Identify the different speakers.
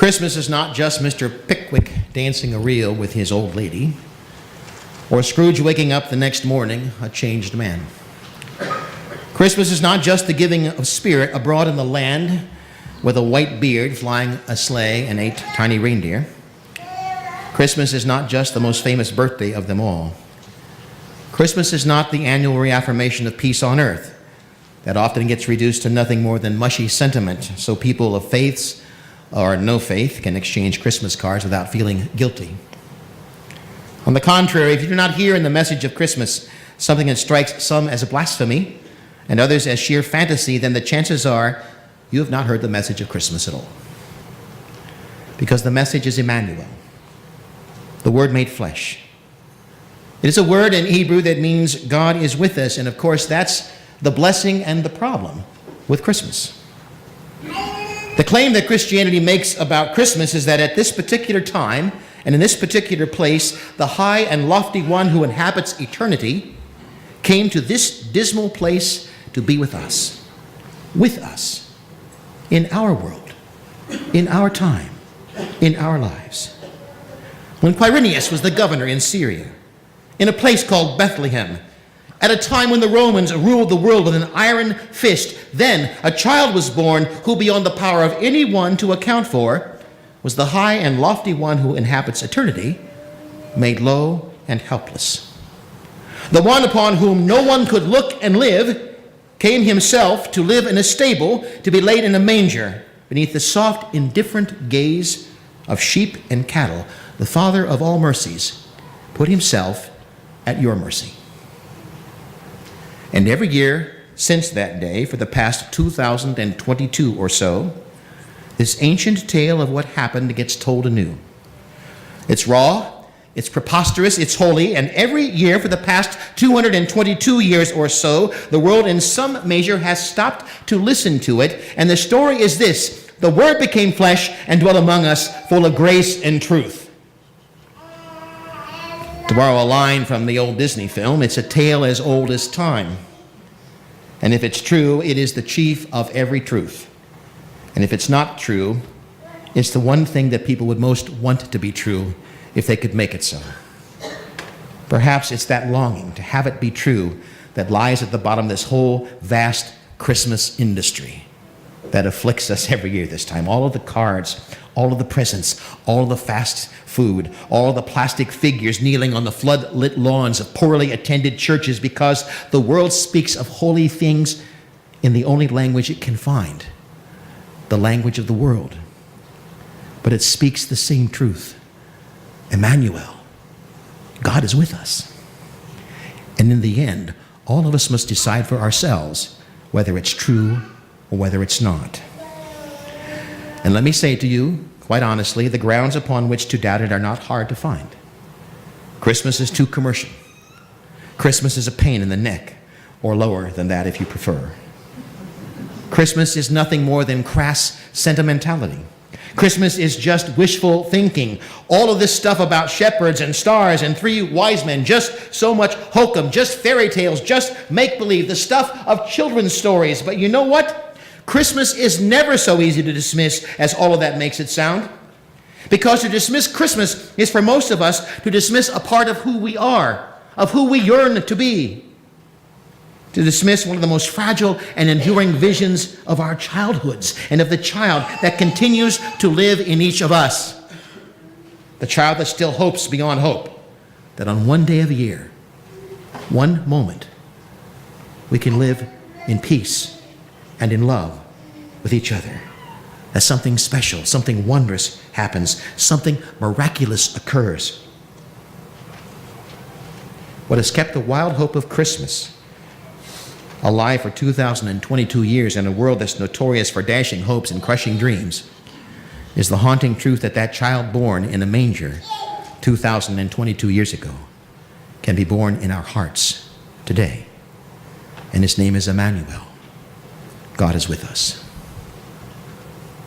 Speaker 1: Christmas is not just Mr. Pickwick dancing a reel with his old lady, or Scrooge waking up the next morning a changed man. Christmas is not just the giving of spirit abroad in the land with a white beard flying a sleigh and 8 tiny reindeer. Christmas is not just the most famous birthday of them all. Christmas is not the annual reaffirmation of peace on earth that often gets reduced to nothing more than mushy sentiment, so people of faiths or no faith can exchange Christmas cards without feeling guilty. On the contrary, if you do not hear in the message of Christmas something that strikes some as a blasphemy and others as sheer fantasy, then the chances are you have not heard the message of Christmas at all. Because the message is Emmanuel, the Word made flesh. It is a word in Hebrew that means God is with us, and of course that's the blessing and the problem with Christmas. The claim that Christianity makes about Christmas is that at this particular time and in this particular place, the high and lofty one who inhabits eternity came to this dismal place to be with us, in our world, in our time, in our lives. When Quirinius was the governor in Syria, in a place called Bethlehem, at a time when the Romans ruled the world with an iron fist, then a child was born who, beyond the power of anyone to account for, was the high and lofty one who inhabits eternity, made low and helpless. The one upon whom no one could look and live came himself to live in a stable, to be laid in a manger, beneath the soft, indifferent gaze of sheep and cattle. The Father of all mercies put himself at your mercy. And every year since that day, for the past 2022 or so, this ancient tale of what happened gets told anew. It's raw, it's preposterous, it's holy, and every year for the past 222 years or so, the world in some measure has stopped to listen to it, and the story is this: the Word became flesh and dwelt among us, full of grace and truth. To borrow a line from the old Disney film, it's a tale as old as time. And if it's true, it is the chief of every truth. And if it's not true, it's the one thing that people would most want to be true if they could make it so. Perhaps it's that longing to have it be true that lies at the bottom of this whole vast Christmas industry that afflicts us every year this time. All of the cards, all of the presents, all of the fast food, all of the plastic figures kneeling on the flood-lit lawns of poorly attended churches because the world speaks of holy things in the only language it can find, the language of the world. But it speaks the same truth. Emmanuel, God is with us. And in the end, all of us must decide for ourselves whether it's true or whether it's not. And let me say to you, quite honestly, the grounds upon which to doubt it are not hard to find. Christmas is too commercial. Christmas is a pain in the neck, or lower than that if you prefer. Christmas is nothing more than crass sentimentality. Christmas is just wishful thinking. All of this stuff about shepherds and stars and 3 wise men, just so much hokum, just fairy tales, just make-believe, the stuff of children's stories. But you know what? Christmas is never so easy to dismiss as all of that makes it sound. Because to dismiss Christmas is for most of us to dismiss a part of who we are, of who we yearn to be. To dismiss one of the most fragile and enduring visions of our childhoods and of the child that continues to live in each of us. The child that still hopes beyond hope that on one day of the year, one moment, we can live in peace and in love with each other. As something special, something wondrous happens, something miraculous occurs. What has kept the wild hope of Christmas alive for 2022 years in a world that's notorious for dashing hopes and crushing dreams is the haunting truth that that child born in a manger 2022 years ago can be born in our hearts today. And his name is Emmanuel. God is with us.